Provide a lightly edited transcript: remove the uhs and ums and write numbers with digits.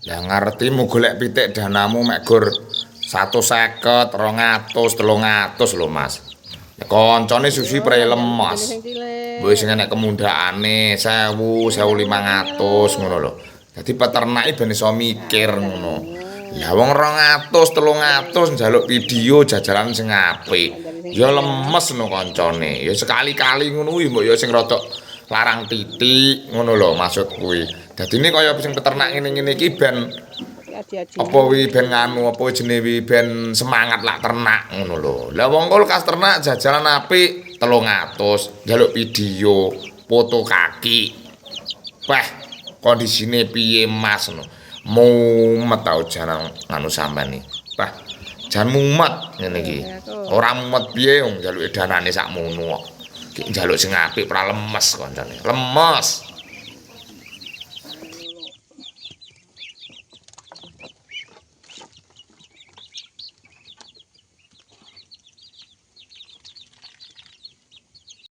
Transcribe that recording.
Lah ngertimu golek pitik danamu mek gur 150, 200, 300 lho Mas. Koncone susi pre lemas. Wis sing enek kemundakane 1000, 1500 ngono lho. Dadi peternake ben iso mikir ngono. Lah wong 200, 300 njaluk video jajalan sing apik. Ya lemes no koncone. Ya sekali-kali ngono kuwi mbok ya sing rada larang titik ngono lho maksud kuwi. Dadine kaya sing peternak ngene-ngene iki ben apa wi ben nganu apa jenenge wi ben semangat lak ternak ngono lho. Lah wong kulkas ternak jajalan apik 300, njaluk video, foto kaki. Wah, kondisine piye Mas no. Mumet tau jarang nganu sampean iki. Wah, jan mumet ngene iki. Ora mumet piye wong njaluke danane sakmono kok. Ki njaluk sing apik ora lemes koncone. Lemes.